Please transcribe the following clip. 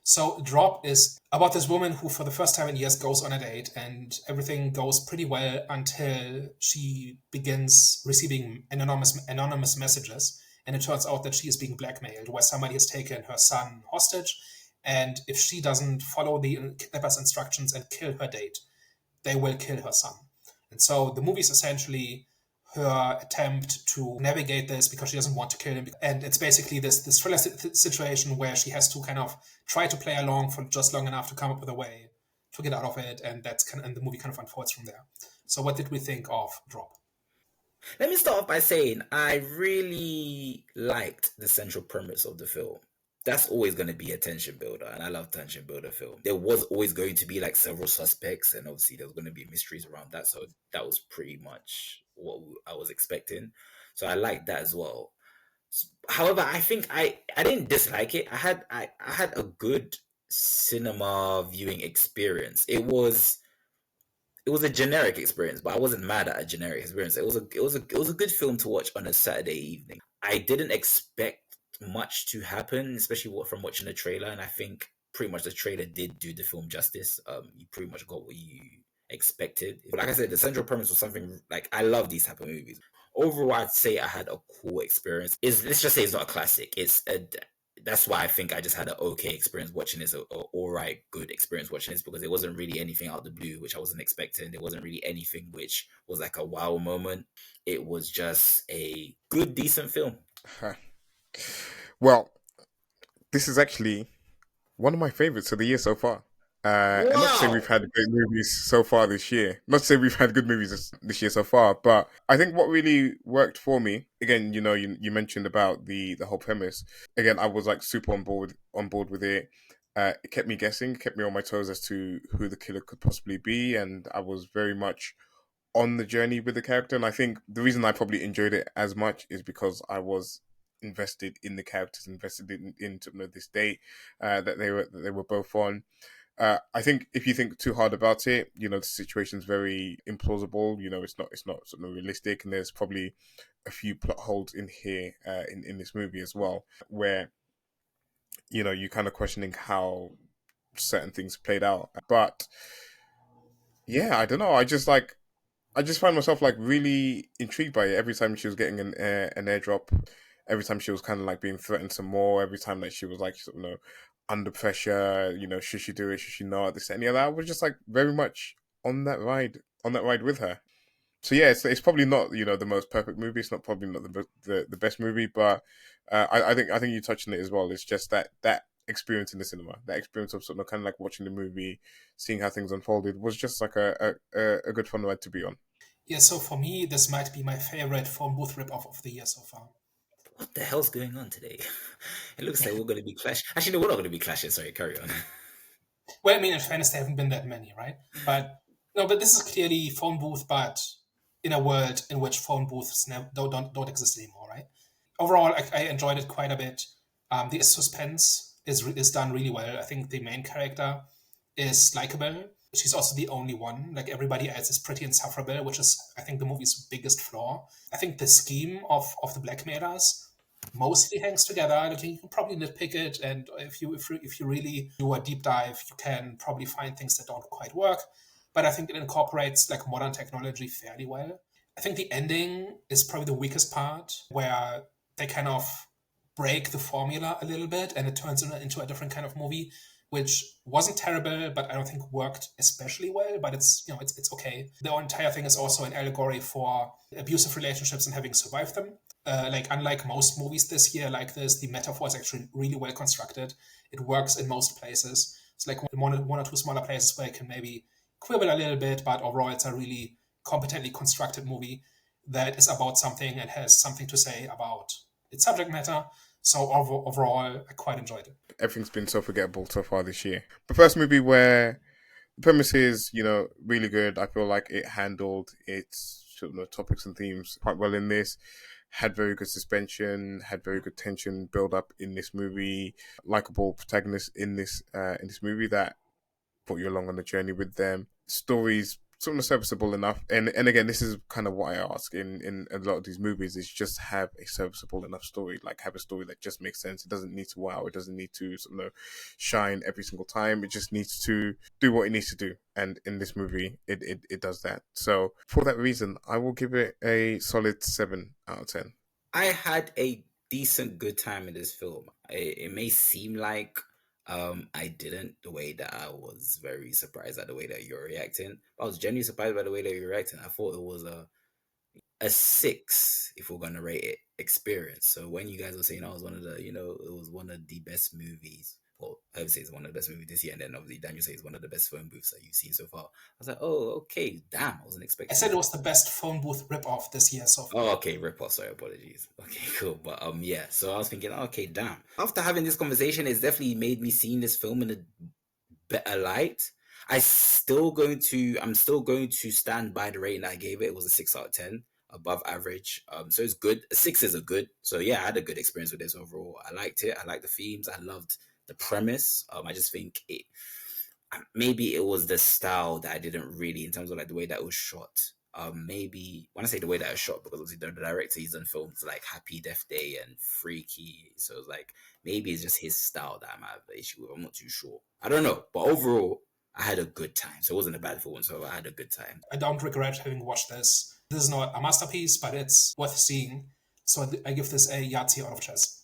So Drop is about this woman who, for the first time in years, goes on a date, and everything goes pretty well until she begins receiving anonymous messages, and it turns out that she is being blackmailed, where somebody has taken her son hostage, and if she doesn't follow the kidnapper's instructions and kill her date, they will kill her son. And so the movie is essentially her attempt to navigate this because she doesn't want to kill him. And it's basically this thriller situation where she has to kind of try to play along for just long enough to come up with a way to get out of it. And and the movie kind of unfolds from there. So what did we think of Drop? Let me start off by saying I really liked the central premise of the film. That's always going to be a tension builder, and I love tension builder film. There was always going to be like several suspects, and obviously there was going to be mysteries around that. So that was pretty much what I was expecting. So I liked that as well. However, I think I didn't dislike it. I had a good cinema viewing experience. It was a generic experience, but I wasn't mad at a generic experience. It was a good film to watch on a Saturday evening. I didn't expect much to happen, especially from watching the trailer, and I think pretty much the trailer did do the film justice. You pretty much got what you expected. Like I said, the central premise was something like I love these type of movies. Overall, I'd say I had a cool experience. Is let's just say it's not a classic. That's why I think I just had an okay experience watching this, or all right, good experience watching this, because it wasn't really anything out of the blue, which I wasn't expecting. There wasn't really anything which was like a wow moment. It was just a good, decent film. Huh. Well, this is actually one of my favorites of the year so far. And not to say we've Wow. had great movies so far this year. Not to say we've had good movies this year so far, but I think what really worked for me, again, you mentioned about the whole premise. Again, I was like super on board with it. It kept me guessing, kept me on my toes as to who the killer could possibly be, and I was very much on the journey with the character. And I think the reason I probably enjoyed it as much is because I was invested in the characters, invested in this date that they were both on. I think if you think too hard about it, the situation's very implausible. It's not sort of realistic, and there's probably a few plot holes in here in this movie as well, where you kind of questioning how certain things played out. But yeah, I don't know. I just find myself like really intrigued by it every time she was getting an airdrop. Every time she was kind of like being threatened some more. Every time that she was like, under pressure. Should she do it? Should she not? This, any of that. I was just like very much on that ride with her. So yeah, it's probably not the most perfect movie. It's not probably not the best movie, but I think you touched on it as well. It's just that experience in the cinema, that experience of sort of kind of like watching the movie, seeing how things unfolded, was just like a good fun ride to be on. Yeah, so for me, this might be my favorite phone booth ripoff of the year so far. What the hell's going on today? It looks like we're going to be clashing. Actually, no, we're not going to be clashing. Sorry, carry on. Well, I mean, in fairness, there haven't been that many, right? But no, but this is clearly phone booth, but in a world in which phone booths don't exist anymore, right? Overall, I enjoyed it quite a bit. The suspense is done really well. I think the main character is likable. She's also the only one. Like everybody else is pretty insufferable, which is, I think, the movie's biggest flaw. I think the scheme of the blackmailers mostly hangs together. Like, you can probably nitpick it, and if you really do a deep dive, you can probably find things that don't quite work. But I think it incorporates like modern technology fairly well. I think the ending is probably the weakest part, where they kind of break the formula a little bit, and it turns into a different kind of movie, which wasn't terrible, but I don't think worked especially well. But it's okay. The entire thing is also an allegory for abusive relationships and having survived them. Like unlike most movies this year, like this, the metaphor is actually really well constructed. It works in most places. It's like one or two smaller places where you can maybe quibble a little bit, but overall, it's a really competently constructed movie that is about something and has something to say about its subject matter. So overall, I quite enjoyed it. Everything's been so forgettable so far this year. The first movie where the premise is, really good. I feel like it handled its topics and themes quite well in this. Had very good suspension, had very good tension build up in this movie. Likable protagonists in this movie that brought you along on the journey with them. Stories something that's serviceable enough. And again, this is kind of what I ask in a lot of these movies, is just have a serviceable enough story. Like, have a story that just makes sense. It doesn't need to wow. It doesn't need to shine every single time. It just needs to do what it needs to do. And in this movie, it does that. So for that reason, I will give it a solid 7 out of 10. I had a decent good time in this film. It may seem like I didn't, the way that I was very surprised at the way that you're reacting. I was genuinely surprised by the way that you're reacting. I thought it was a 6 if we're gonna rate it experience. So when you guys were saying I was one of the, it was one of the best movies. Well, I would say it's one of the best movies this year, and then obviously Daniel says it's one of the best phone booths that you've seen so far. I was like, oh, okay, damn, I wasn't I expecting. said it was the best phone booth ripoff this year so far. Oh, okay, rip-off, sorry, apologies. Okay, cool. But yeah, so I was thinking, okay, damn. After having this conversation, it's definitely made me seeing this film in a better light. I'm still going to stand by the rating that I gave it. It was a 6 out of 10, above average. So it's good. A 6 is a good. So yeah, I had a good experience with this overall. I liked it. I liked the themes. I loved the premise. I just think maybe it was the style that I didn't really, in terms of like the way that it was shot. Maybe when I say the way that it was shot, because obviously the director, he's done films like Happy Death Day and Freaky, so it's like maybe it's just his style that I might have an issue with. I'm not too sure. I don't know, but overall, I had a good time. So it wasn't a bad film, so I had a good time. I don't regret having watched this. This is not a masterpiece, but it's worth seeing. So I give this a Yahtzee out of chess.